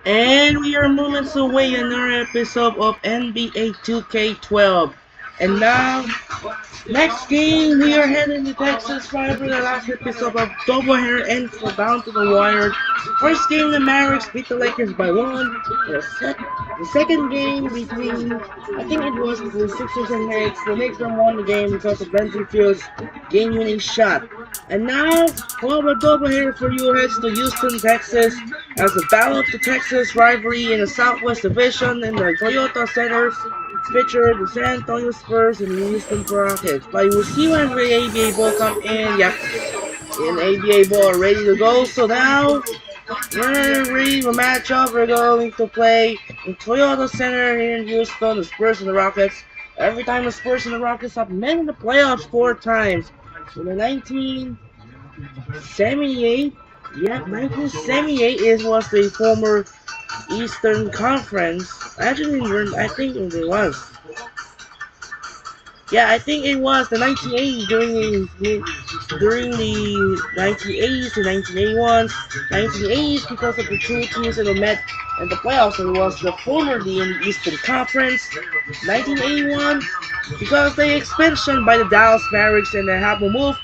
And we are moments away in our episode of NBA 2K12. And now, next game, we are heading to Texas for the last episode of doubleheader and for down to the wire. First game, the Mavericks beat the Lakers by one. The second game between, I think it was the Sixers and Knicks, the Knicks won the game because of Benji Field's game-winning shot. And now, for a doubleheader for you heads to Houston, Texas, as the Battle of the Texas rivalry in the Southwest Division in the Toyota Center featured the San Antonio Spurs and the Houston Rockets. But we'll see when the ABA ball come in. Yep, and ABA ball ready to go. So now we're ready to match up. We're going to play in Toyota Center here in Houston, the Spurs and the Rockets. Every time the Spurs and the Rockets have met in the playoffs 4 times. In the 1978, yeah, 1978 was the former Eastern Conference. Actually, I think it was. Yeah, I think it was the 1980s during the 1980s and 1981s. 1980s because of the 2 teams that met in the playoffs. It was the formerly in the Eastern Conference. 1981 because the expansion by the Dallas Mavericks and the Apple move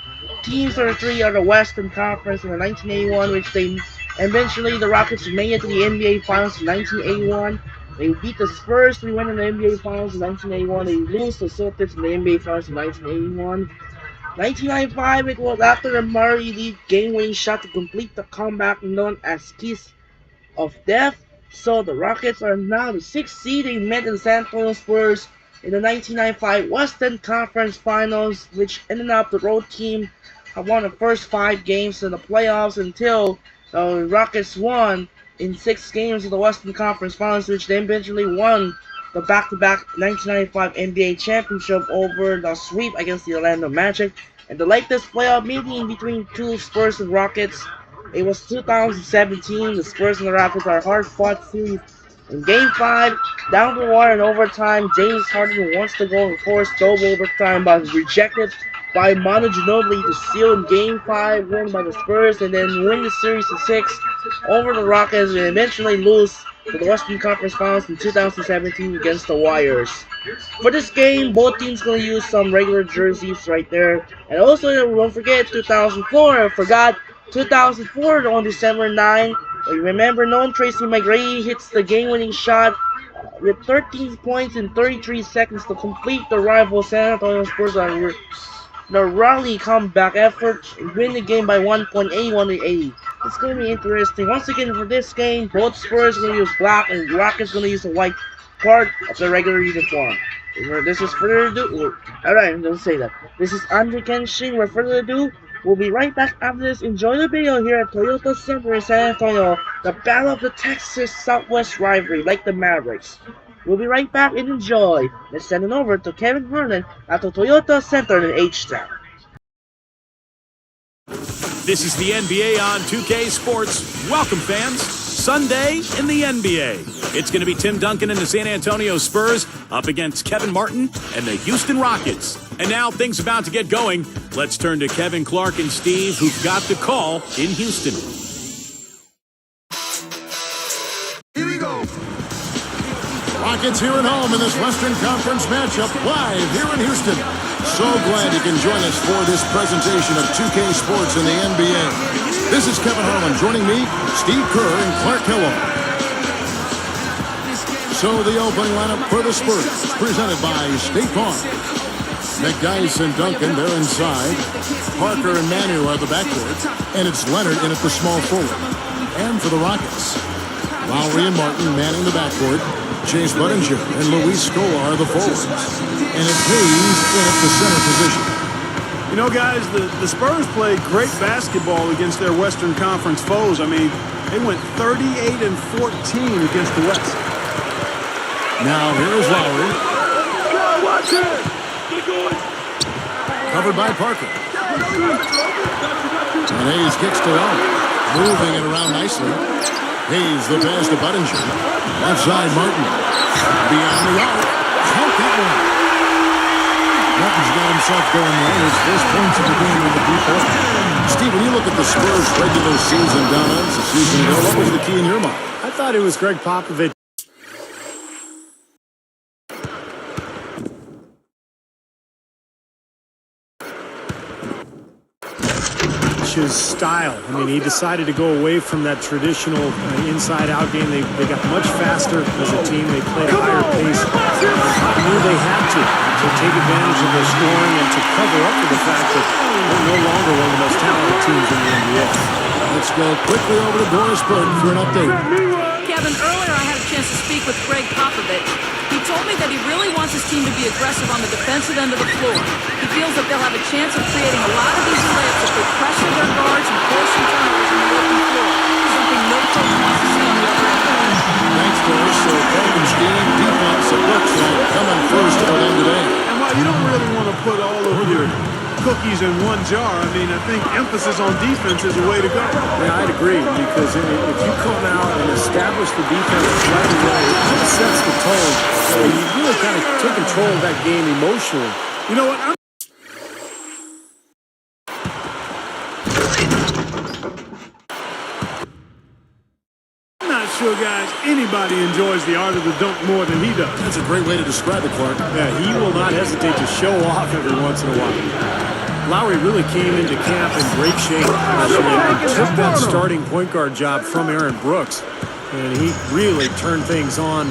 teams or 3 are the Western Conference in the 1981, which they eventually the Rockets made it to the NBA Finals in 1981. They beat the Spurs to win in the NBA Finals in 1981. They lose to Celtics in the NBA Finals in 1981. 1995, it was after the Murray League game-winning shot to complete the comeback known as Kiss of Death. So the Rockets are now the 6th seed. They met the San Antonio Spurs in the 1995 Western Conference Finals, which ended up the road team have won the first 5 games in the playoffs until the Rockets won in 6 games of the Western Conference Finals, which they eventually won the back-to-back 1995 NBA Championship over the sweep against the Orlando Magic. And the latest playoff meeting between 2 Spurs and Rockets, it was 2017. The Spurs and the Rockets are hard-fought series. In Game 5, down the wire in overtime, James Harden wants to go and force double overtime, but rejected by Manu Ginobili to seal in Game 5, win by the Spurs, and then win the series to 6 over the Rockets, and eventually lose to the Western Conference Finals in 2017 against the Warriors. For this game, both teams going to use some regular jerseys right there. And also, don't forget 2004, I forgot, 2004 on December 9, you remember known Tracy McGrady hits the game-winning shot with 13 points in 33 seconds to complete the rival San Antonio Spurs on the rally comeback effort and win the game by 1.81 to 80. It's going to be interesting. Once again, for this game, both Spurs are going to use black and Rockets going to use the white part of the regular uniform. This is further ado. Alright, don't say that. This is Andre Kenshin. Without further ado, we'll be right back after this. Enjoy the video here at Toyota Center in San Antonio. The Battle of the Texas Southwest rivalry, like the Mavericks. We'll be right back and enjoy. Let's send it over to Kevin Vernon at the Toyota Center in H-Town. This is the NBA on 2K Sports. Welcome, fans. Sunday in the NBA. It's going to be Tim Duncan and the San Antonio Spurs up against Kevin Martin and the Houston Rockets. And now things about to get going. Let's turn to Kevin, Clark, and Steve, who've got the call in Houston. Here we go. Rockets here at home in this Western Conference matchup live here in Houston. So glad you can join us for this presentation of 2K Sports in the NBA. This is Kevin Harlan joining me, Steve Kerr, and Clark Kellogg. So the opening lineup for the Spurs, presented by State Farm. McDyess and Duncan, they're inside. Parker and Manu are the backcourt. And it's Leonard in at the small forward. And for the Rockets, Lowry and Martin manning the backcourt. Chase Budinger and Luis Scola are the forwards. And it's Hayes in at the center position. You know, guys, the Spurs played great basketball against their Western Conference foes. I mean, they went 38-14 against the West. Now, here is Lowry. Watch it! Covered by Parker. And Hayes kicks to Lowry. Moving it around nicely. Hayes the pass to Budinger. Left side, Martin. Beyond the arc. Count that one. Martin's got himself going there. His first points of the game in the deep. Steve, when you look at the Spurs regular season dominance a season ago, what was the key in your mind? I thought it was Greg Popovich. His style. I mean, he decided to go away from that traditional inside-out game. They got much faster as a team. They played a higher pace. Pop knew they had to take advantage of their scoring and to cover up for the fact that they're no longer one of the most talented teams in the NBA. Let's go quickly over to Doris Burton for an update. Kevin, earlier I had a chance to speak with Greg Popovich. He told me that he really wants his team to be aggressive on the defensive end of the floor. He feels that they'll have a chance of creating a lot of easy layups if they pressure their guards and force some turnovers on the open floor. Something no coach wants to see on the other end. Thanks, Doris. So Falcons game defense, it looks like coming first for them today. And while you don't really want to put all of your cookies in one jar, I mean, I think emphasis on defense is the way to go. Yeah, I'd agree, because if you come out and establish the defense right away, it sets the tone. So you really kind of took control of that game emotionally. You know what? I'm not sure, guys, anybody enjoys the art of the dunk more than he does. That's a great way to describe it, Clark. Yeah, he will not hesitate to show off every once in a while. Lowry really came into camp in great shape and took that starting point guard job from Aaron Brooks. And he really turned things on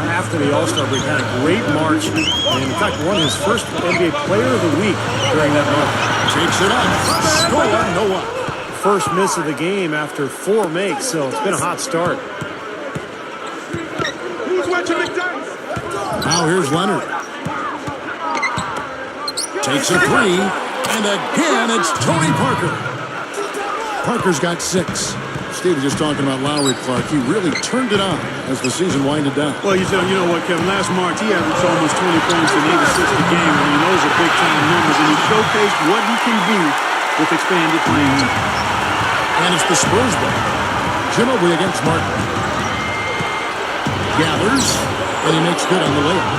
after the All-Star break. Had a great March, and in fact won his first NBA Player of the Week during that month. Takes it up. Score, no one. First miss of the game after 4 makes, so it's been a hot start. Who's watching McDonald's? Now here's Leonard. Takes a three, and again it's Tony Parker. Parker's got 6. Steve was just talking about Lowry, Clark. He really turned it on as the season winded down. Well, you know what, Kevin? Last March, he averaged almost 20 points and 8 assists a game. I mean, those are big-time numbers, and he showcased what he can do with expanded playing time. And it's the Spurs ball. Ginobili against Martin. Gathers, and he makes good on the layup.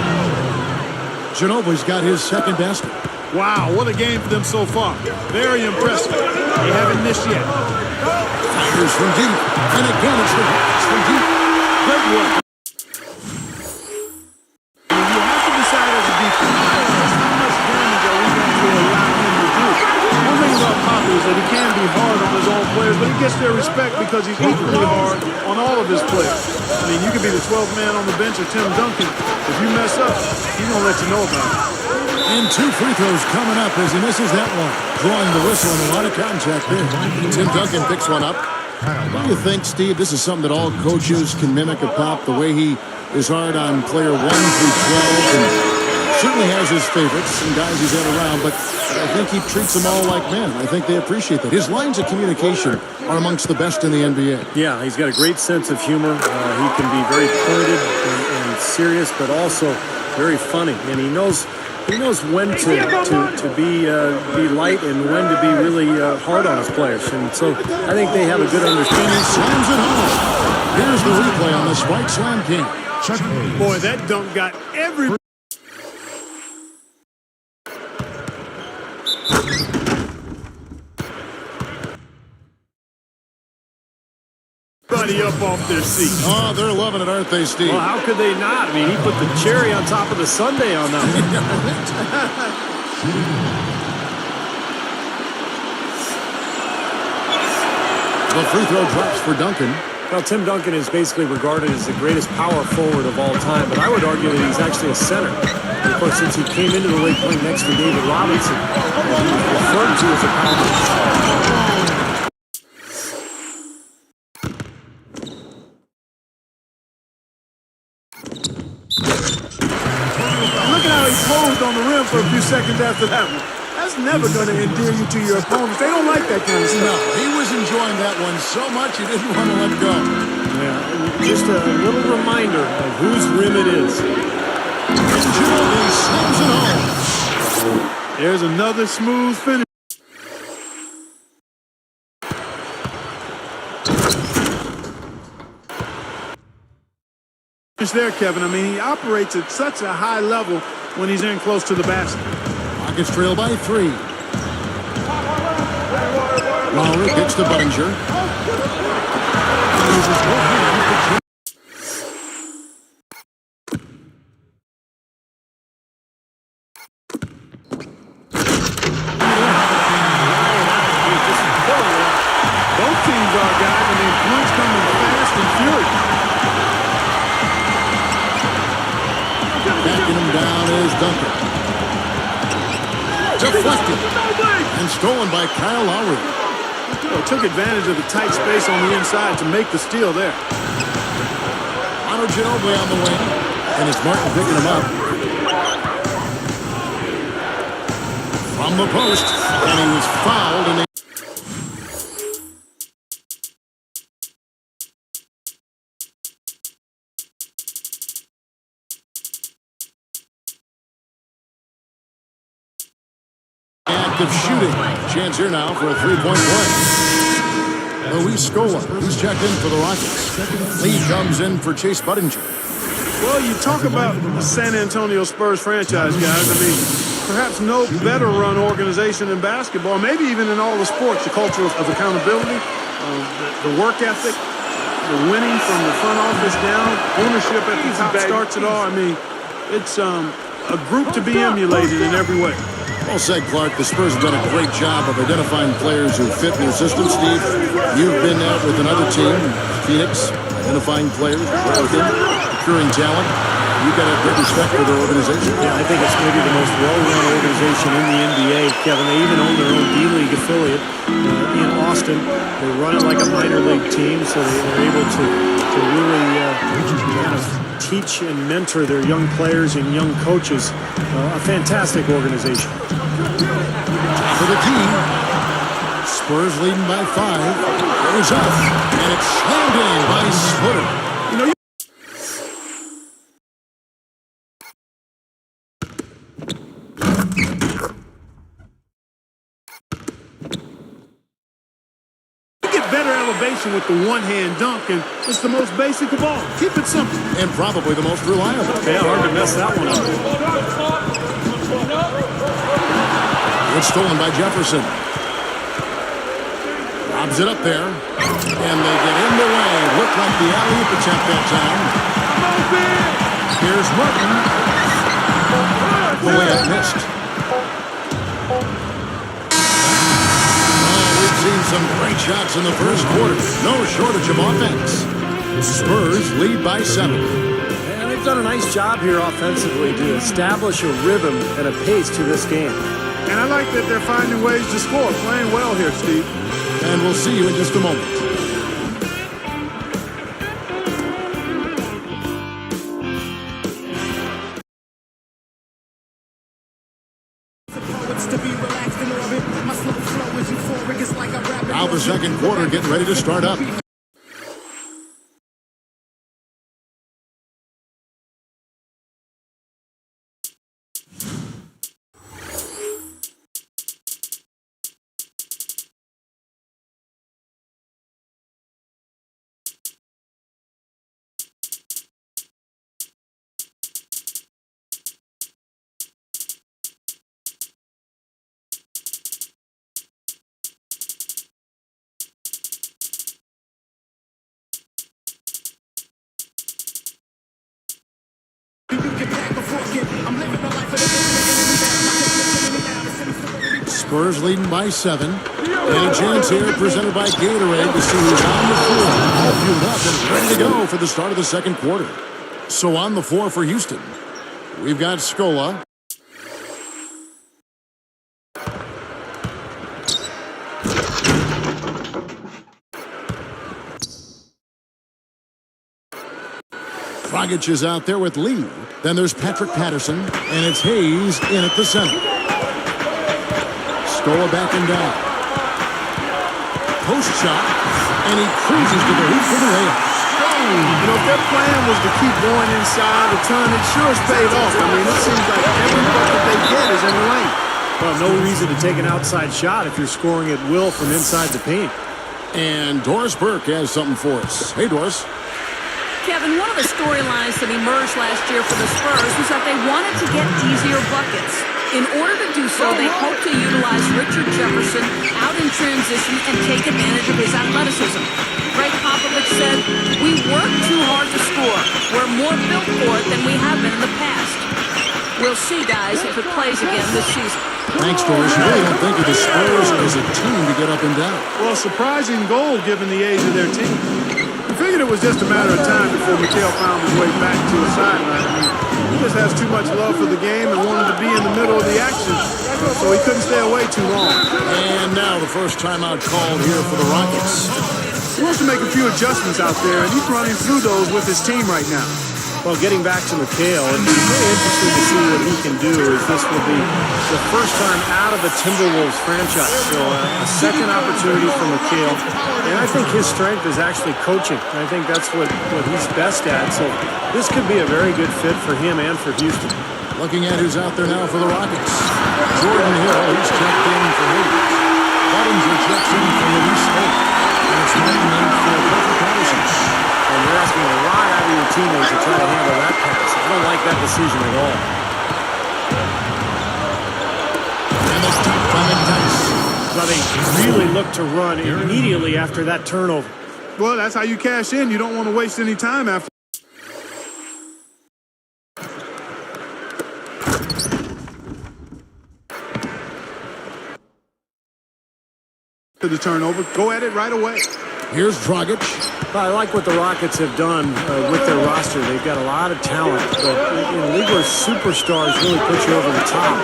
Ginobili's got his second basket. Wow, what a game for them so far. Very impressive. They haven't missed yet. Fires from deep, and again it's the Hawks from deep. Great work. You have to decide as a defense, how much damage are we going to allow him to do? One thing about Pop is that he can be hard on his own players, but he gets their respect because he's equally hard on all of his players. I mean, you could be the 12th man on the bench or Tim Duncan. If you mess up, he's going to let you know about it. And 2 free throws coming up as he misses that one. Drawing the whistle and a lot of contact there. Tim Duncan picks one up. What do you think, Steve? This is something that all coaches can mimic of Pop, the way he is hard on player 1 through 12. And certainly has his favorites, some guys he's had around, but I think he treats them all like men. I think they appreciate that. His lines of communication are amongst the best in the NBA. Yeah, he's got a great sense of humor. He can be very pointed and serious, but also very funny. And he knows when to be light and when to be really hard on his players. And so I think they have a good understanding. Slams it home. Here's the replay on this White Slam King. Boy, that dunk got every... up off their seat. Oh, they're loving it, aren't they, Steve? Well, how could they not? I mean, he put the cherry on top of the sundae on that one. The free throw drops for Duncan. Well, Tim Duncan is basically regarded as the greatest power forward of all time, but I would argue that he's actually a center. Of course, since he came into the league playing next to David Robinson, he's referred to as a power forward. On the rim for a few seconds after that one. That's never going to endear you to your opponents. They don't like that kind of stuff. No, he was enjoying that one so much he didn't want to let go. Yeah, just a little reminder of whose rim it is. Ginobili slams it home. There's another smooth finish. There, Kevin. I mean, he operates at such a high level when he's in close to the basket. Rockets trail by 3. Lowry kicks to Budinger. Both teams are, guys. I mean, points coming fast and furious. Backing him down is Duncan. Deflected. And stolen by Kyle Lowry. Well, took advantage of the tight space on the inside to make the steal there. Otto Ginobili on the wing. And it's Martin picking him up. From the post. And he was fouled. And active shooting. Chance here now for a three-point play. Luis Scola, who's checked in for the Rockets. Lee comes in for Chase Budinger. Well, you talk about the San Antonio Spurs franchise, guys. I mean, perhaps no better run organization in basketball, maybe even in all the sports. The culture of accountability, the work ethic, the winning from the front office down, ownership at the top starts it all. I mean, it's a group to be emulated in every way. Well said, Clark. The Spurs have done a great job of identifying players who fit their system. Steve, you've been out with another team, Phoenix, identifying players, drafting, procuring talent. You've got a great respect for their organization. Yeah, I think it's maybe the most well-run organization in the NBA, Kevin. They even own their own D-League affiliate in Austin. They run it like a minor league team, so they're able to really kind of teach and mentor their young players and young coaches. A fantastic organization. For the team, Spurs leading by 5. Goes up, and it's slammed in by Splitter. You know, you get better elevation with the one-hand dunk, and it's the most basic of all. Keep it simple. And probably the most reliable. Yeah, hard to mess that one up. It's stolen by Jefferson. Lobs it up there. And they get in the way. Looked like the alley-oop attempt that time. Here's Martin. The layup missed. Oh, we've seen some great shots in the first quarter. No shortage of offense. Spurs lead by 7. And they've done a nice job here offensively to establish a rhythm and a pace to this game. And I like that they're finding ways to score. Playing well here, Steve. And we'll see you in just a moment. Now the second quarter getting ready to start up. Spurs leading by 7. And a chance here presented by Gatorade to see who's on the floor. All fueled up and ready to go for the start of the second quarter. So on the floor for Houston, we've got Scola. Dragic is out there with Lee. Then there's Patrick Patterson, and it's Hayes in at the center. Scola backing down. Post shot, and he cruises to the hoop for the layup. You know, if their plan was to keep going inside the turn, it sure has paid off. I mean, it seems like every bucket they get is in the lane. Well, no reason to take an outside shot if you're scoring at will from inside the paint. And Doris Burke has something for us. Hey, Doris. Kevin, one of the storylines that emerged last year for the Spurs was that they wanted to get easier buckets. In order to do so, they hope to utilize Richard Jefferson out in transition and take advantage of his athleticism. Greg Popovich said, "We work too hard to score. We're more built for it than we have been in the past." We'll see, guys, if it plays again this season. Thanks, Doris. You really don't think of the Spurs as a team to get up and down. Well, surprising goal given the age of their team. We figured it was just a matter of time before Mikhail found his way back to the sideline. I mean, he just has too much love for the game and wanted to be in the middle of the action, so he couldn't stay away too long. And now the first timeout called here for the Rockets. He wants to make a few adjustments out there, and he's running through those with his team right now. Well, getting back to McHale, it'd be very interesting to see what he can do, as this will be the first time out of the Timberwolves franchise. So a second opportunity for McHale. And I think his strength is actually coaching. I think that's what he's best at. So this could be a very good fit for him and for Houston. Looking at who's out there now for the Rockets. Jordan Hill, he's checked in for Higgins. Budinger checks in for Louis Smith. And it's Martin in for Patrick Patterson. And you're asking a lot out of your teammates to try to handle that pass. I don't like that decision at all. And the stop by McDyess. Well, they really look to run immediately after that turnover. Well, that's how you cash in. You don't want to waste any time after the turnover. Go at it right away. Here's Dragic. I like what the Rockets have done with their roster. They've got a lot of talent, but in a league where superstars really put you over the top,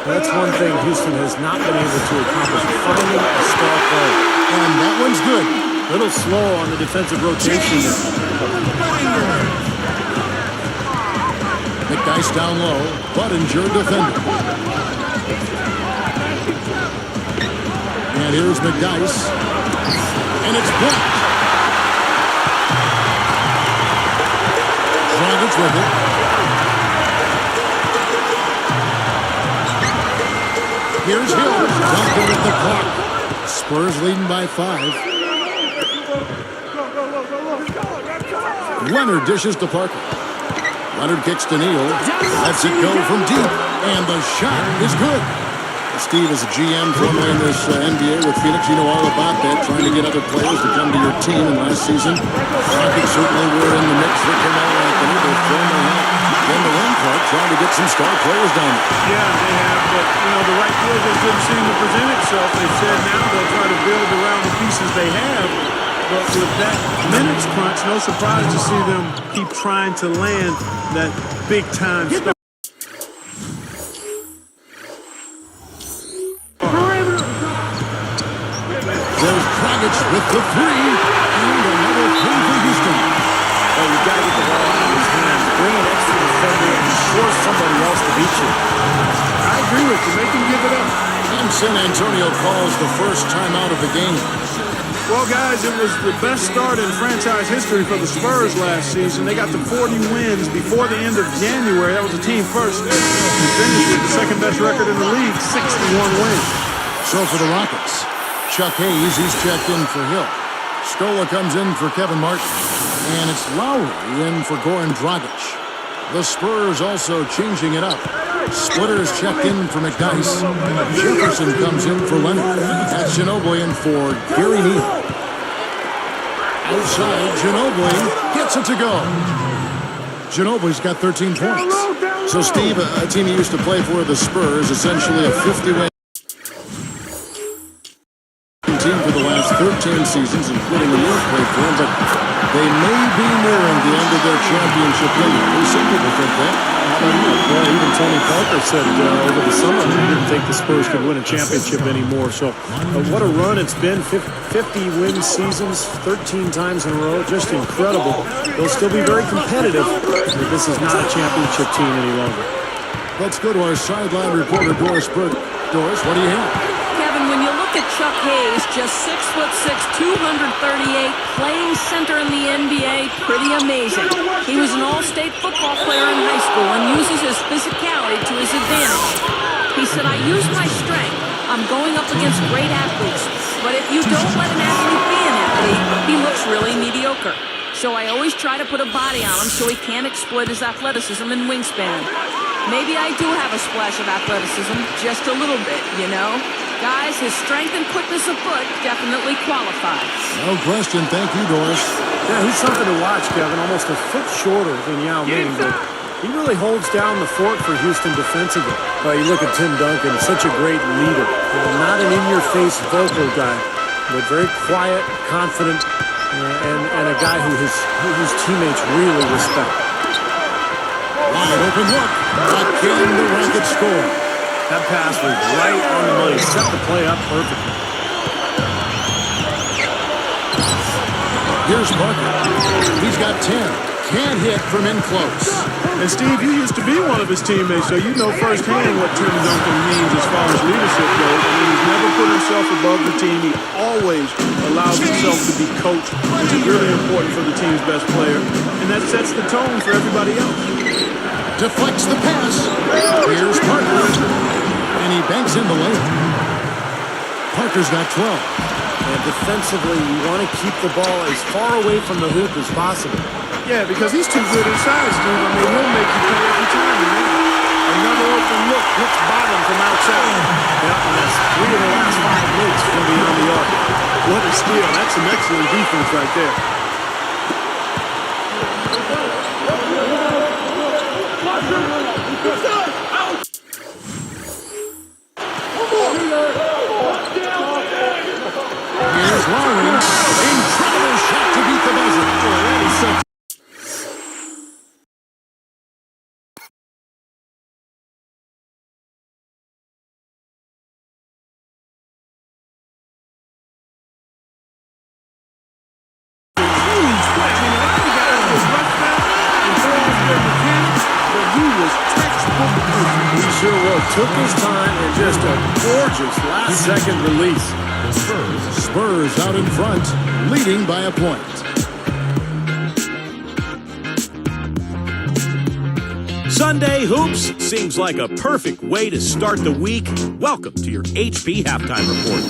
that's one thing Houston has not been able to accomplish, finding a star player. And that one's good. A little slow on the defensive rotation. McDyess down low. Budinger defending. And here's McDyess. And it's blocked. Dragic with it. Here's Hill. Duncan with the clock. Spurs leading by 5. Leonard dishes to Parker. Leonard kicks to Neal. Lets it go from deep. And the shot is good. Steve is a GM formerly in this NBA with Phoenix. You know all about that, trying to get other players to come to your team. And last season, Rockets certainly were in the mix for Carmelo Anthony. They've thrown their hat in the one part, trying to get some star players down there. Yeah, they have, but, the right deal just didn't seem to present itself. They said now they'll try to build around the pieces they have. But with that minutes crunch, no surprise to see them keep trying to land that big-time star. There's Dragic with the 3, and another 3 for Houston. Well, you've got to get the ball out of his hands, bring an extra defender, and force somebody else to beat you. I agree with you. Make him give it up. And San Antonio calls the first time out of the game. Well, guys, it was the best start in franchise history for the Spurs last season. They got to 40 wins before the end of January. That was a team first. And finished with the second-best record in the league, 61 wins. So for the Rockets, Chuck Hayes, he's checked in for Hill. Stola comes in for Kevin Martin. And it's Lowry in for Goran Dragic. The Spurs also changing it up. Splitters checked in for McDyess. Jefferson comes in for Leonard. That's Ginobili in for Gary Neal. Outside, Ginobili gets it to go. Ginobili's got 13 points. So, Steve, a team he used to play for, the Spurs, essentially a 50-win team for the last 13 seasons, including the year played for him, but they may be nearing the end of their championship tenure. Some people think that. Well, even Tony Parker said over the summer he didn't think the Spurs could win a championship anymore. So what a run it's been. 50-win seasons, 13 times in a row. Just incredible. They'll still be very competitive, but this is not a championship team any longer. Let's go to our sideline reporter, Doris Burke. Doris, what do you have? Kevin, when you look at Chuck Hayes, just 6'6", 238, playing center in the NBA, pretty amazing. He was an all-state football player in high school and uses his physicality to his advantage. He said, "I use my strength. I'm going up against great athletes. But if you don't let an athlete be an athlete, he looks really mediocre. So I always try to put a body on him so he can't exploit his athleticism and wingspan." Maybe I do have a splash of athleticism, just a little bit, you know? Guys, his strength and quickness of foot definitely qualify. No question. Thank you, Doris. Yeah, he's something to watch, Kevin. Almost a foot shorter than Yao Ming, but he really holds down the fort for Houston defensively. You look at Tim Duncan, such a great leader. Not an in-your-face vocal guy, but very quiet, confident, and a guy whose teammates really respect. Wide open look. Again, the Rockets score. That pass was right on the money. Set the play up perfectly. Here's Parker. He's got 10. Can't hit from in close. And Steve, you used to be one of his teammates, so you know firsthand what Tim Duncan means as far as leadership goes. I mean, he's never put himself above the team. He always allows himself to be coached, which is really important for the team's best player. And that sets the tone for everybody else. Deflects the pass. Here's Parker. And he banks in the lane. Parker's got 12. And defensively, you want to keep the ball as far away from the hoop as possible. Yeah, because he's too good inside, Steve. I mean, he'll make you pay every time. Man. Another open look, hits bottom from outside. Yeah, and that's 3 of the last 5 looks from beyond the arc. What a steal. That's some excellent defense right there. Here's Lowry. Incredible shot to beat the buzzer. That is such. He sure was. Took his time and just a gorgeous last-second release. Spurs out in front, leading by a point. Sunday Hoops seems like a perfect way to start the week. Welcome to your HP Halftime Report.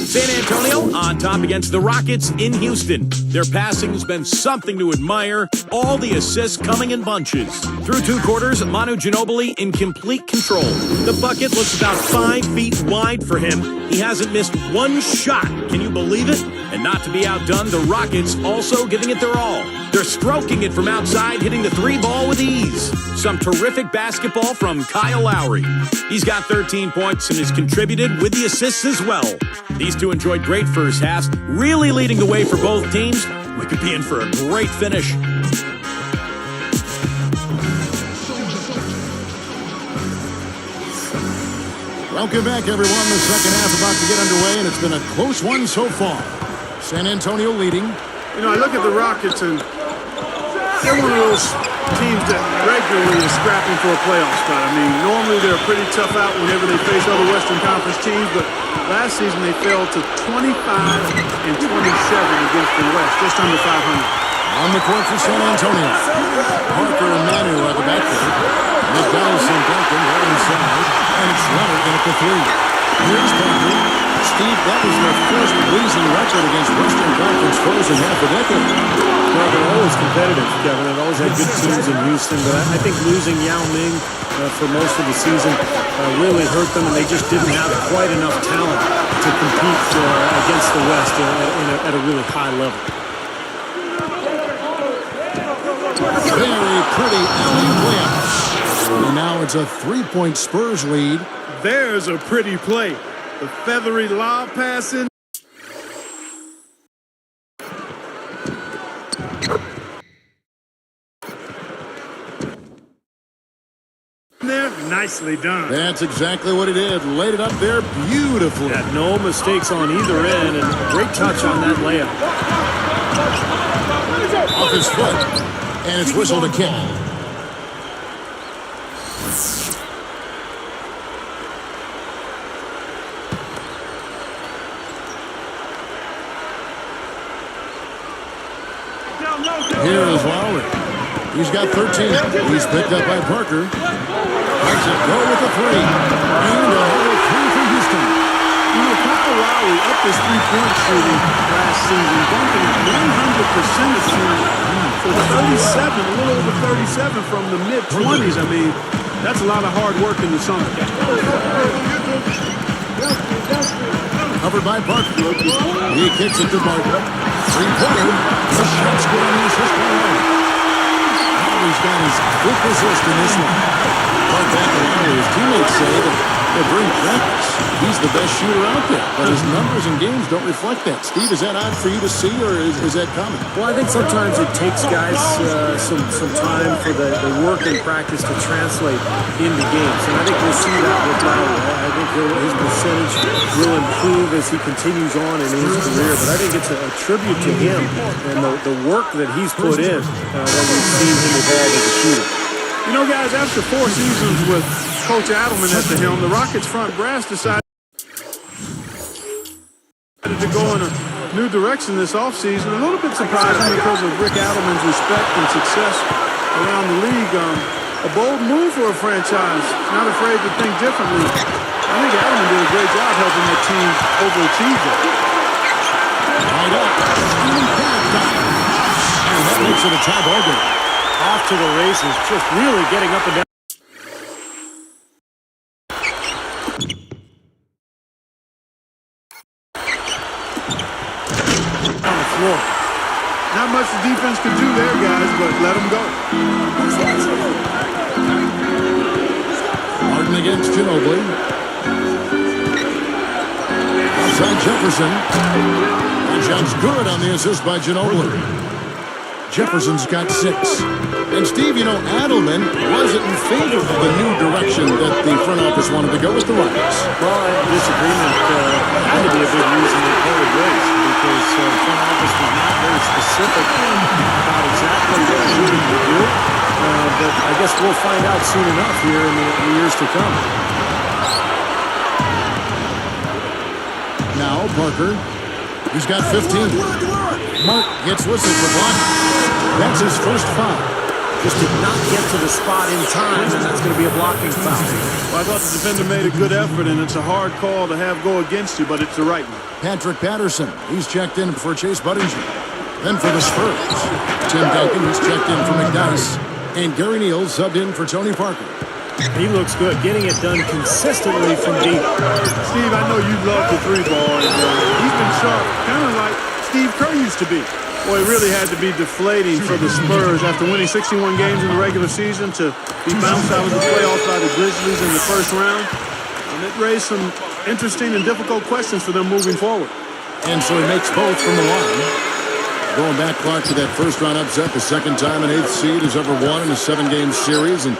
San Antonio on top against the Rockets in Houston. Their passing has been something to admire. All the assists coming in bunches. Through 2 quarters, Manu Ginobili in complete control. The bucket looks about 5 feet wide for him. He hasn't missed one shot. Can you believe it? And not to be outdone, the Rockets also giving it their all. They're stroking it from outside, hitting the 3 ball with ease. Some terrific basketball from Kyle Lowry. He's got 13 points and has contributed with the assists as well. These two enjoyed great first halves, really leading the way for both teams. We could be in for a great finish. Welcome back, everyone. The second half about to get underway, and it's been a close one so far. San Antonio leading. You know, I look at the Rockets, and they're one of those teams that regularly is scrapping for a playoff spot. I mean, normally they're a pretty tough out whenever they face other Western Conference teams, but last season they fell to 25 and 27 against the West, just under 500. On the court for San Antonio. Parker and Manu are the backcourt. McDowell and Duncan are inside, and it's Leonard in at the 3. Here's Parker. Steve, that was their first losing record against Western Conference foes in half a decade. Well, they're always competitive, Kevin. They've always had good teams in Houston, but I think losing Yao Ming for most of the season really hurt them, and they just didn't have quite enough talent to compete against the West at a really high level. Very pretty alley layup. And now it's a 3-point Spurs lead. There's a pretty play. The feathery lob passing. There, nicely done. That's exactly what he did. Laid it up there beautifully. Had no mistakes on either end, and a great touch on that layup. Off his foot, and it's whistled a kick. Here is Lowry. He's got 13. He's picked up by Parker. Lets it go with the 3. And another 3 for Houston. You know, Kyle Lowry upped his three-point shooting last season, bumping 100% of shooting for 37, a little over 37 from the mid-20s. I mean, That's a lot of hard work in the summer. Covered by Parker. He kicks it to Martin. Three-pointer. The shot's good on the assist by Lowry. Lowry's got his fifth assist in this one. But back to Lowry, his teammates say that during practice, he's the best shooter out there. But his numbers and games don't reflect that. Steve, is that odd for you to see, or is that common? Well, I think sometimes it takes guys some time for the work and practice to translate into games. And I think we'll see that with Lowry. I think his percentage will improve as he continues on in his career. But I think it's a tribute to him and the work that he's put in that we've seen him evolve as a shooter. You know, guys, after 4 seasons with Coach Adelman at the helm, the Rockets front brass decided to go in a new direction this offseason. A little bit surprising because of Rick Adelman's respect and success around the league. A bold move for a franchise, not afraid to think differently. I think Adelman did a great job helping that team overachieve it. Right up. And that makes it a tie ball game. Off to the races, just really getting up and down. On the floor. Not much the defense could do there, guys, but let them go. Martin against Ginobili. Outside Jefferson. That shot's good on the assist by Ginobili. Jefferson's got 6. And Steve, you know, Adelman wasn't in favor of the new direction that the front office wanted to go with the Rockets. Well, disagreement had to be a big reason they parted ways because the front office was not very specific about exactly what shooting would do. But I guess we'll find out soon enough here in the years to come. Now Parker. He's got 15. Mark gets whistled for blocking. That's his first foul. Just did not get to the spot in time, and that's going to be a blocking foul. Well, I thought the defender made a good effort, and it's a hard call to have go against you, but it's the right one. Patrick Patterson. He's checked in for Chase Budinger. Then for the Spurs, Tim Duncan. He's checked in for McDyess. And Gary Neal subbed in for Tony Parker. He looks good, getting it done consistently from deep. Steve, I know you love the 3-ball, and he's been sharp, kind of like Steve Kerr used to be. Boy, it really had to be deflating for the Spurs after winning 61 games in the regular season to be bounced out of the playoffs by the Grizzlies in the first round. And it raised some interesting and difficult questions for them moving forward. And so he makes both from the line. Going back, Clark, to that first-round upset, the second time an 8th seed has ever won in a 7-game series. And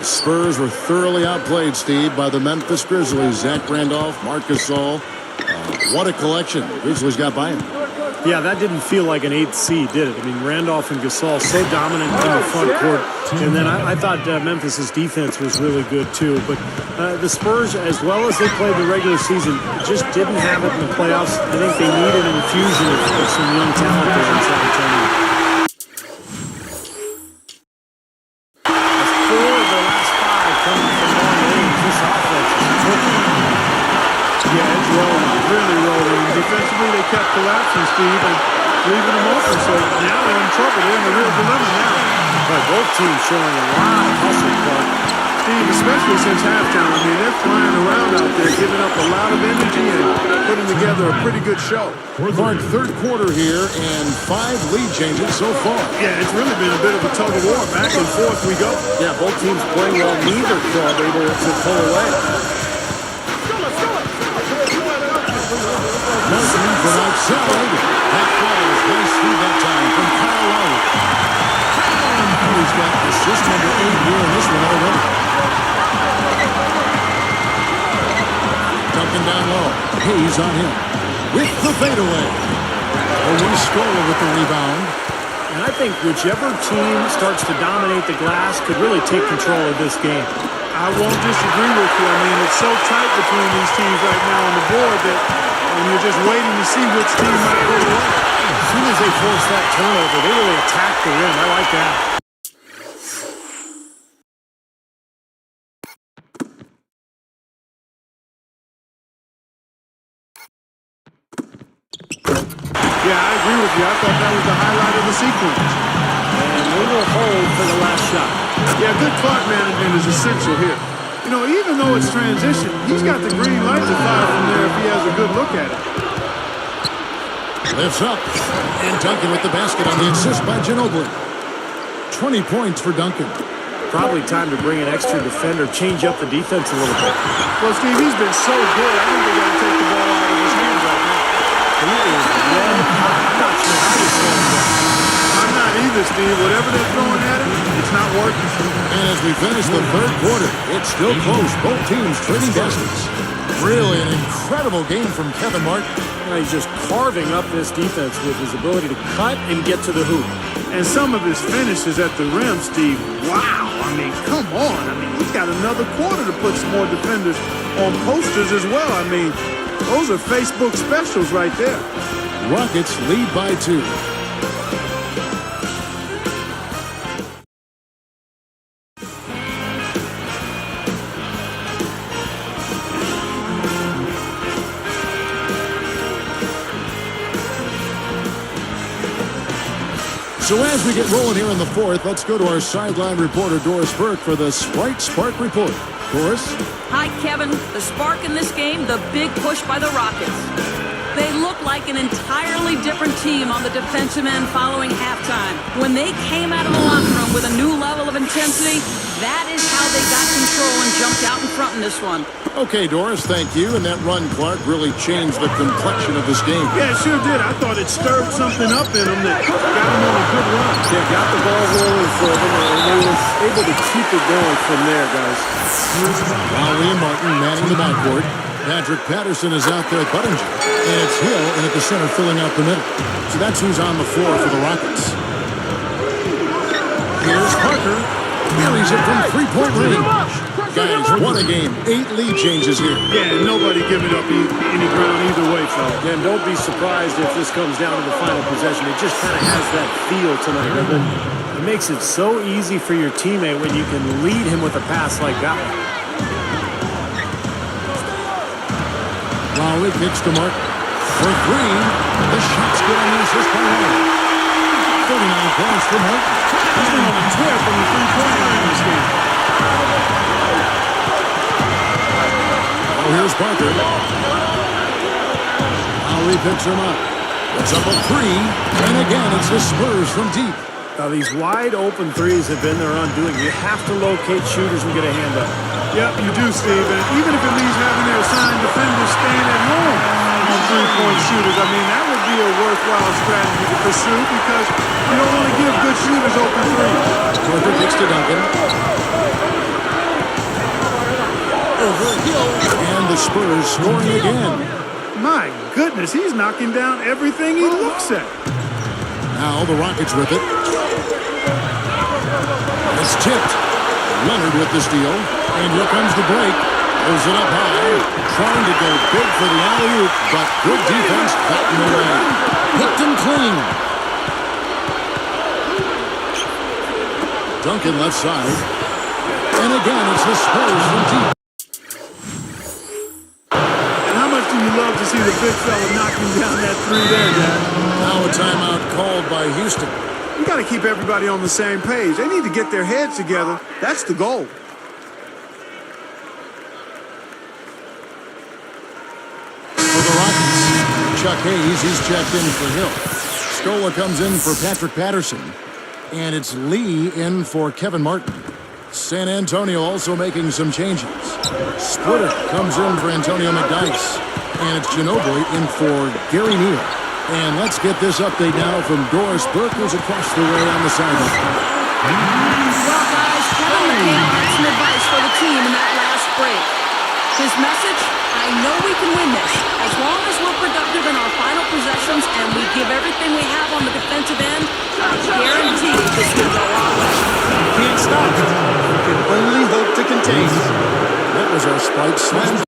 the Spurs were thoroughly outplayed, Steve, by the Memphis Grizzlies. Zach Randolph, Marc Gasol. What a collection the Grizzlies got by him. Yeah, that didn't feel like an 8th seed, did it? I mean, Randolph and Gasol so dominant in the front court. And then I thought Memphis's defense was really good, too. But the Spurs, as well as they played the regular season, just didn't have it in the playoffs. I think they needed an infusion of some young talent there in San Antonio. That's 4 of their last 5 coming from long range. This offense is cooking. Yeah, it's rolling, really rolling. Defensively, they kept collapsing, Steve, and leaving them open. So now they're in trouble. They're in a real dilemma now. But both teams showing a lot of hustle, Clark. Steve, especially since halftime. I mean, they're flying around out there, giving up a lot of energy and putting together a pretty good show. Clark, third quarter here and 5 lead changes so far. Yeah, it's really been a bit of a tug of war. Back and forth we go. Yeah, both teams playing well. Neither club able to pull away. Nelson from outside. That falls. Nice feed that time from Kyle Lowry. He's got assist number 8 here in this one already. Duncan down low. Hayes on him. With the fadeaway. Over Scola with the rebound. And I think whichever team starts to dominate the glass could really take control of this game. I won't disagree with you. I mean, it's so tight between these teams right now on the board that you're just waiting to see which team might pull away. As soon as they force that turnover, they really attack the rim. I like that. Yeah, I agree with you. I thought that was the highlight of the sequence. And they will hold for the last shot. Yeah, good clock management is essential here. You know, even though it's transition, he's got the green light to fire from there if he has a good look at it. Lifts up. And Duncan with the basket on the assist by Ginobili. 20 points for Duncan. Probably time to bring an extra defender, change up the defense a little bit. Well, Steve, he's been so good. I think they're going to take the ball out of his hands right now. He is red hot. I'm not sure how he's going that. I'm not either, Steve. Whatever they're throwing at him, it's not working. And as we finish the third quarter, it's still close. Both teams trading baskets. Really an incredible game from Kevin Martin. He's just carving up this defense with his ability to cut and get to the hoop. And some of his finishes at the rim, Steve, wow. I mean, come on. I mean, he's got another quarter to put some more defenders on posters as well. I mean, those are Facebook specials right there. Rockets lead by 2. So as we get rolling here in the fourth, let's go to our sideline reporter, Doris Burke, for the Sprite Spark Report. Doris? Hi, Kevin. The spark in this game, the big push by the Rockets. They look like an entirely different team on the defensive end following halftime. When they came out of the locker room with a new level of intensity, that is how they got control and jumped out in front in this one. Okay, Doris, thank you. And that run, Clark, really changed the complexion of this game. Yeah, it sure did. I thought it stirred something up in them that got them on a good run. They got the ball rolling for them, and they were able to keep it going from there, guys. Lowry and Martin manning the backcourt. Patrick Patterson is out there at Buttinger. And it's Hill in at the center filling out the middle. So that's who's on the floor for the Rockets. Here's Parker. Buries it from three-point range. Guys, what a game. 8 lead changes here. Yeah, nobody giving up any ground either way, fella. And don't be surprised if this comes down to the final possession. It just kind of has that feel tonight. It makes it so easy for your teammate when you can lead him with a pass like that one. Lowry kicks to Mark for 3. The shot's good on the assist by Lowry. 39 points for Martin. He's been on a tear from the three-point line in this game. Oh, here's Parker. Lowry picks him up. It's up a 3. And again, it's the Spurs from deep. Now, these wide-open threes have been their undoing. You have to locate shooters and get a hand up. Yep, you do, Steve. And even if it means having their assigned defenders staying at home on three-point shooters, I mean, that would be a worthwhile strategy to pursue because you don't want to give good shooters open threes. Parker kicks to Duncan. Over Hill. And the Spurs scoring again. My goodness, he's knocking down everything he looks at. Now the Rockets with it. It's tipped. Leonard with the steal. And here comes the break. Pulls it up high. Trying to go big for the alley-oop, but good defense got him away. Hooked him clean. Duncan left side. And again, it's the Spurs from deep. And how much do you love to see the big fella knocking down that three there, guys? Now a timeout called by Houston. You got to keep everybody on the same page. They need to get their heads together. That's the goal. For the Rockets, Chuck Hayes, he's checked in for Hill. Scola comes in for Patrick Patterson. And it's Lee in for Kevin Martin. San Antonio also making some changes. Splitter comes in for Antonio McDyess. And it's Ginobili in for Gary Neal. And let's get this update now from Doris Burke, who's across the way on the sideline. Well, guys, Kevin McHale had some advice for the team in that last break. His message, I know we can win this. As long as we're productive in our final possessions and we give everything we have on the defensive end, I guarantee this will go our way. Can't stop it. We can only hope to contain it. That was our Spike Slam.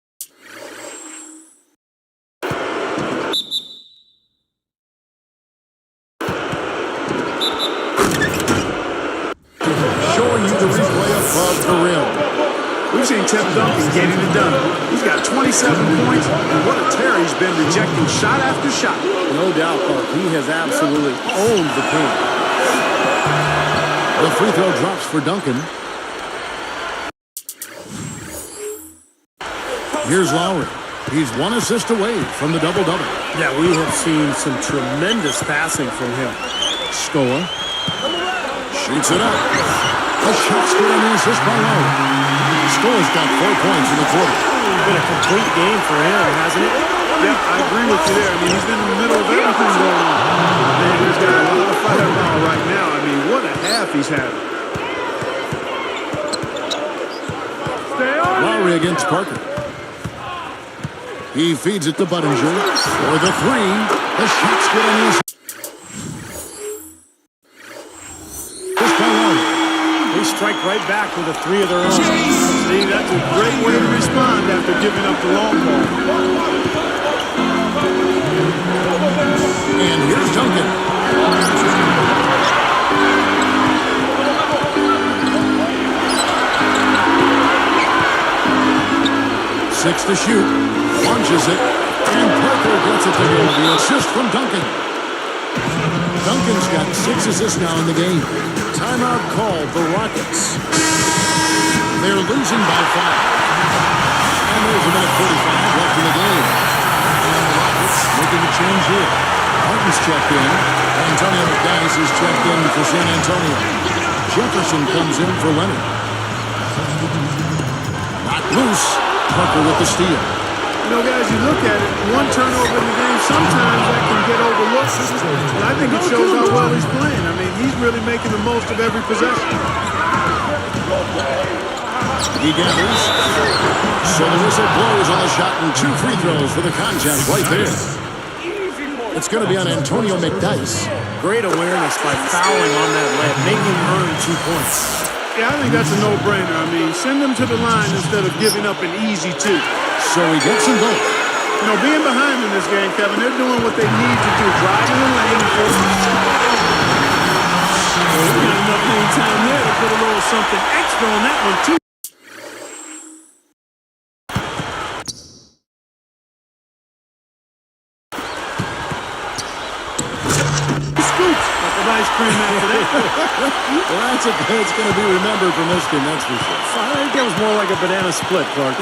Showing you the replay above the rim. We've seen Tim Duncan getting it done. He's got 27 points, and what a tear he's been rejecting shot after shot. No doubt, Clark. He has absolutely owned the paint. The free throw drops for Duncan. Here's Lowry. He's 1 assist away from the double-double. Yeah, we have seen some tremendous passing from him. Scola shoots it up. A shot's good on the assist by Lowry. Scola's got 4 points in the quarter. Been a complete game for him, hasn't it? Yeah, I agree with you there. I mean, he's been in the middle of everything going on. Man, he's got a lot of firepower right now. I mean, what a half he's having. Lowry against Parker. He feeds it to Budinger for the 3. The shot's good on the assist. They strike right back with a 3 of their own. See, that's a great way to respond after giving up the long ball. And here's Duncan. Six to shoot. Launches it. And Parker gets it to go. The assist from Duncan. Duncan's got 6 assists now in the game. Timeout called the Rockets. They're losing by 5. And there's a minute 45 left in the game. And the Rockets making a change here. Martin's checked in. Antonio McDyess is checked in for San Antonio. Jefferson comes in for Leonard. Knocked loose. Parker with the steal. You know, guys, you look at it, one turnover in the game, sometimes that can get overlooked. And I think it shows how well he's playing. I mean, he's really making the most of every possession. He gathers. So the whistle blows on the shot and 2 free throws for the contest right there. It's going to be on Antonio McDyess. Great awareness by fouling on that leg, making him earn 2 points. Yeah, I think that's a no-brainer. I mean, send them to the line instead of giving up an easy 2. So he gets them both. You know, being behind in this game, Kevin, they're doing what they need to do, driving the lane. Well, we got enough game time there to put a little something extra on that one, too. Scoops like an ice cream after that. Well, that's going to be remembered from this game, that's for sure. I think that was more like a banana split, Clark.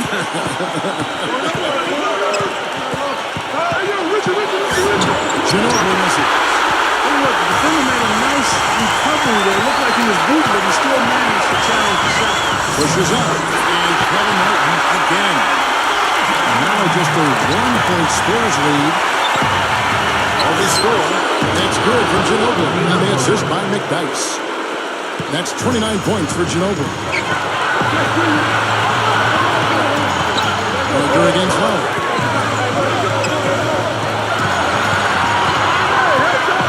Ginobili misses. Hey, look, the defender made a nice recovery there. It looked like he was booted, but he still managed to challenge the shot. Pushes up. And Kevin Martin again. Now just a 1-point Spurs lead. All the score. That's good for Ginobili. And the assist by McDyess. That's 29 points for Ginobili. Parker against Lowry.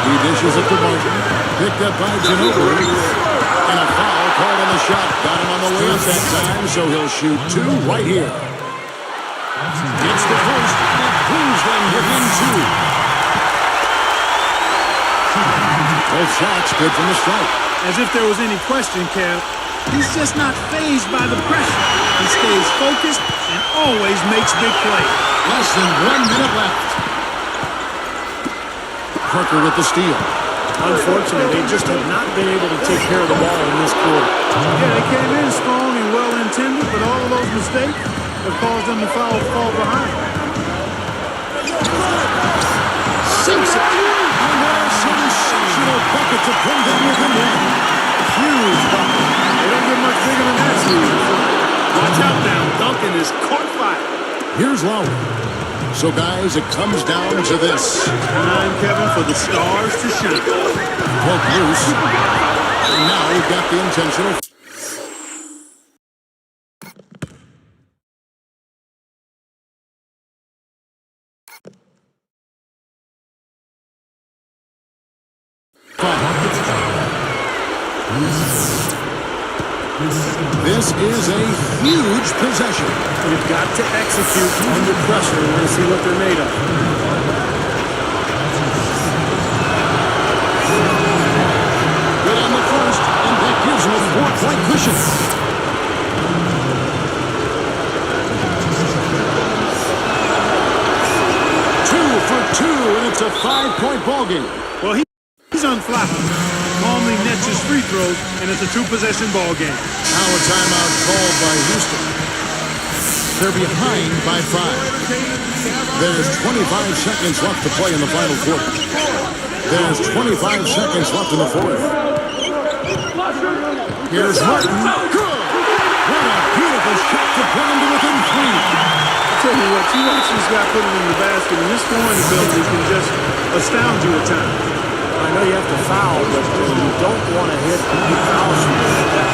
He dishes it to Martin. Picked up by Ginobili. And a foul called on the shot. Got him on the way up that time, so he'll shoot 2 right here. Gets the first. And proves them within 2. Both shots good from the strike. As if there was any question, Kev. He's just not fazed by the pressure. He stays focused and always makes big plays. Less than 1 minute left. Parker with the steal. Unfortunately, they just have not been able to take care of the ball in this quarter. Yeah, they came in strong and well-intended, but all of those mistakes have caused them to fall behind. Sinks it. And there's sensational bucket to bring them within 1. Huge bucket. They don't get much bigger than that, Steve. Watch out now. Duncan is caught fire. Here's Lowry. So, guys, it comes down to this. Time, Kevin, for the stars to shine. Broke loose. And now we've got the intentional. This is a huge possession. You've got to execute under pressure. We're going to see what they're made of. Good on the first, and that gives him a 4-point cushion. Two for 2, and it's a 5-point ball game. Well, he's unflappable. Calmly nets his free throw. throws, and it's a two-possession ball game. Now a timeout called by Houston. They're behind by 5. There's 25 seconds left to play in the final quarter. There's 25 seconds left in the fourth. Here's Martin. Good! What a beautiful shot to bring him to within 3. I'll tell you what, you watch this guy put it in the basket, and his scoring ability can just astound you at times. I know you have to foul, but you don't want to hit the foul shooter like that.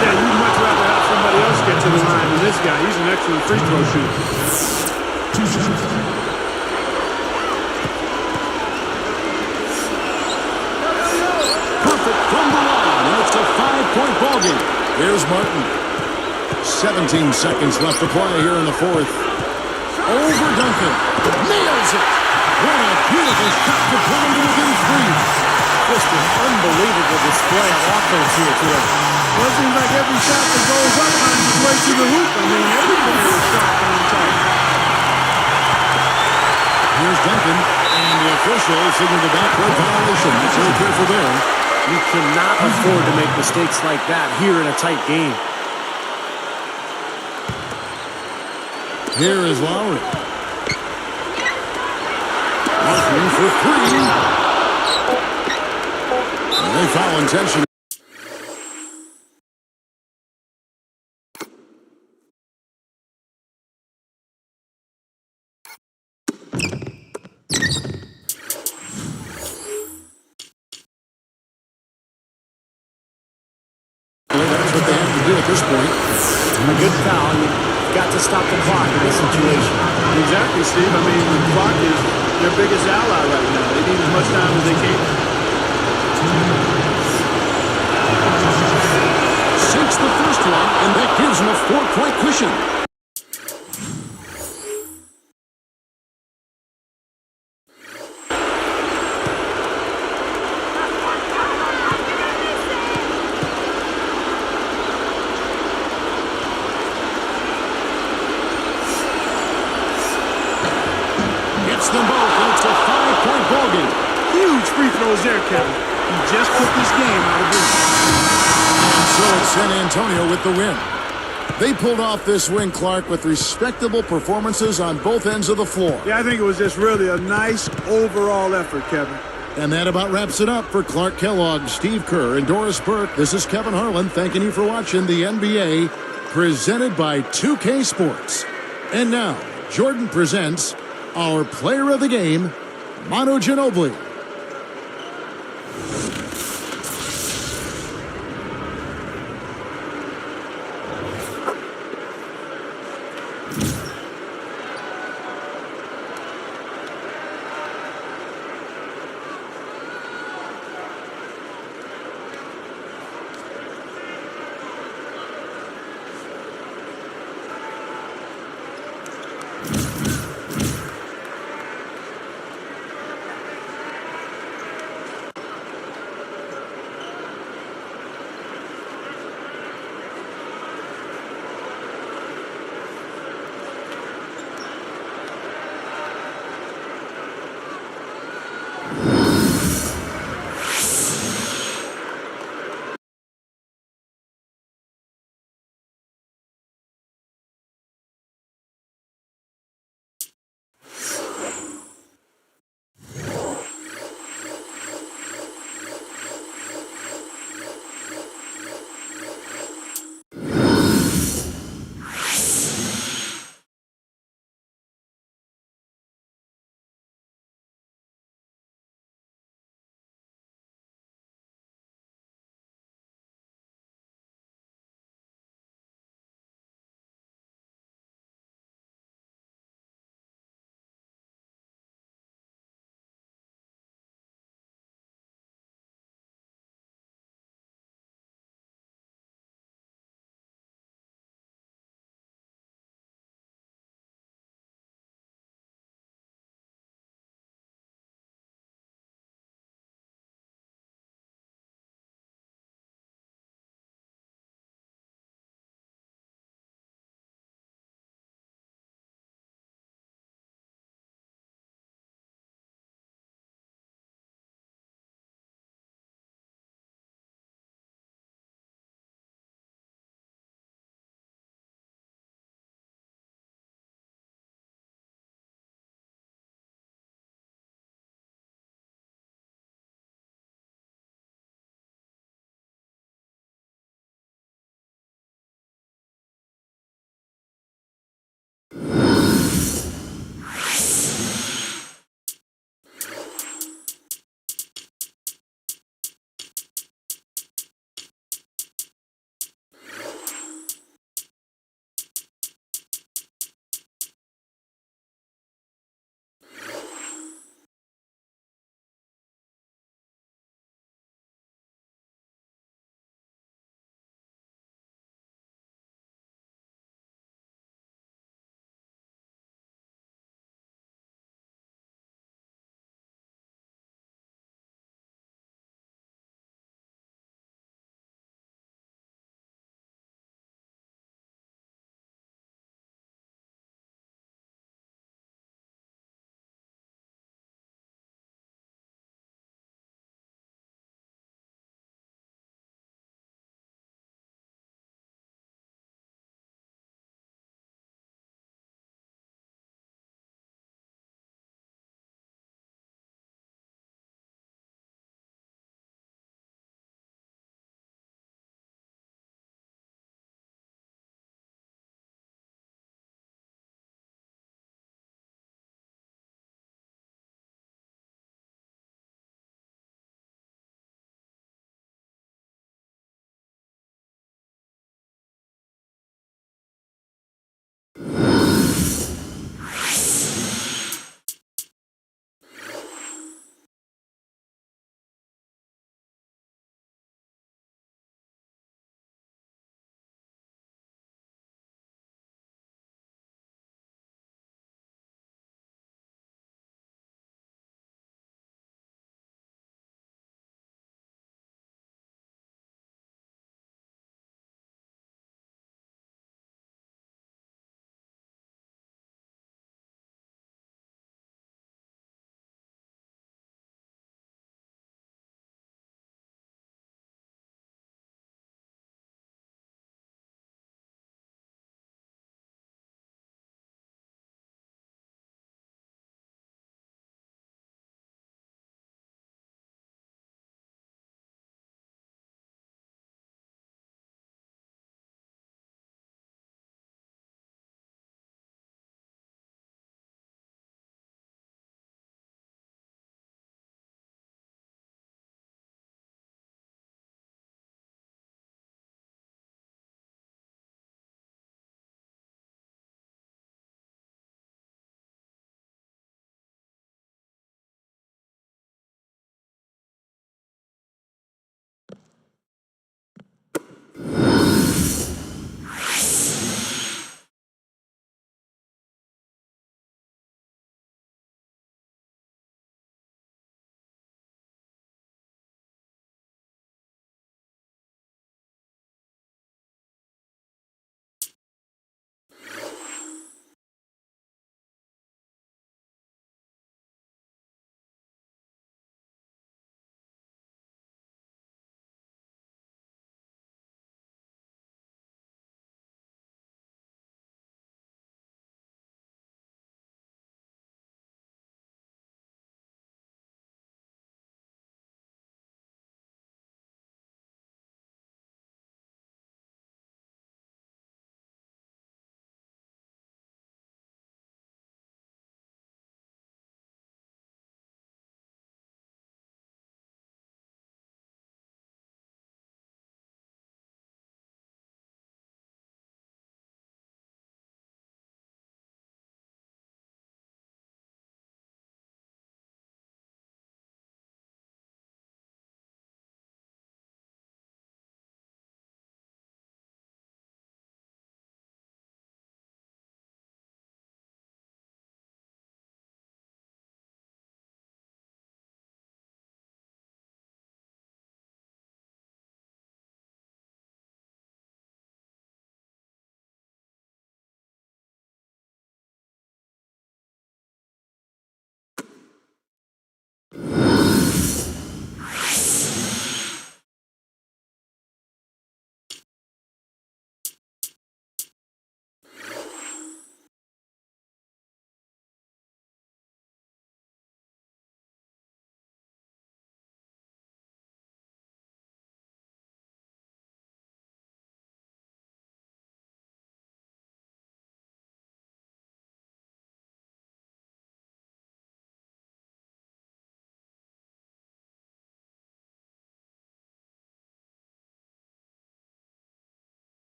Yeah, you'd much rather have somebody else get to the line than this guy. He's an excellent free throw shooter. Perfect from the line, and it's a 5-point ball game. Here's Martin. 17 seconds left to play here in the fourth. Over Duncan. Nails it. What a beautiful shot to bring him to within 3. Just an unbelievable display of offense here today. Well, it seems like every shot that goes up finds its way to the hoop. I mean, everybody was shot on top. Here's Duncan, and the official signaled the backcourt violation. Very careful there. You cannot afford to make mistakes like that here in a tight game. Here is Lowry. Martin for 3. And they foul intention. That's what they have to do at this point. A good foul. You've got to stop the clock in this situation. Exactly, Steve. I mean, the clock is their biggest ally right now. They need as much time as they can. Sinks the first one, and that gives him a 4-point cushion. Gets them both, and it's a 5-point ball game. Huge free throws there, Kevin. He just put this game out of reach. And so it's San Antonio with the win. They pulled off this win, Clark, with respectable performances on both ends of the floor. Yeah, I think it was just really a nice overall effort, Kevin. And that about wraps it up for Clark Kellogg, Steve Kerr, and Doris Burke. This is Kevin Harlan thanking you for watching the NBA presented by 2K Sports. And now, Jordan presents our player of the game, Manu Ginobili.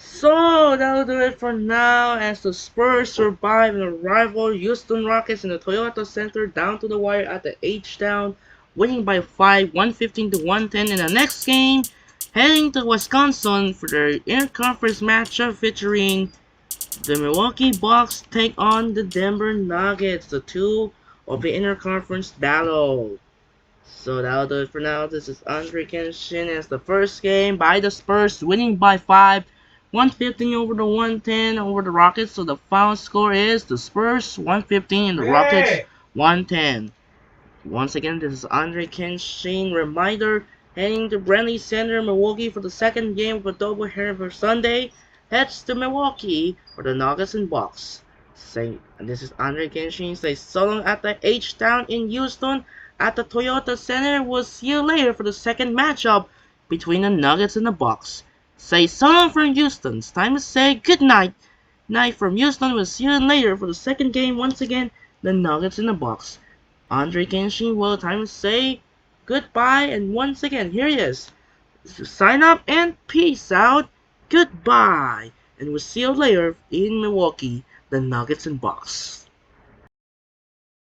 So that'll do it for now as the Spurs survive the rival Houston Rockets in the Toyota Center down to the wire at the H-Town, winning by 5, 115 to 110 in the next game, heading to Wisconsin for their interconference matchup featuring the Milwaukee Bucks take on the Denver Nuggets, the two of the interconference battle. So that'll do it for now. This is Andre Kenshin as the first game by the Spurs, winning by 5, 115 over the 110 over the Rockets. So the final score is the Spurs 115 and the Rockets 110. Once again, this is Andre Kenshin. Reminder, heading to Brantley Center, Milwaukee for the second game of a doubleheader for Sunday. Heads to Milwaukee for the Nuggets and Bucks. And this is Andre Kenshin. Say so long at the H-Town in Houston at the Toyota Center. We'll see you later for the second matchup between the Nuggets and the Bucks. Say so long from Houston. It's time to say good night. Night from Houston. We'll see you later for the second game. Once again, the Nuggets and the Bucks. Andre Kenshin, well, time to say goodbye, and once again, here he is. So sign up and peace out. Goodbye, and we'll see you later in Milwaukee, the Nuggets and Bucks.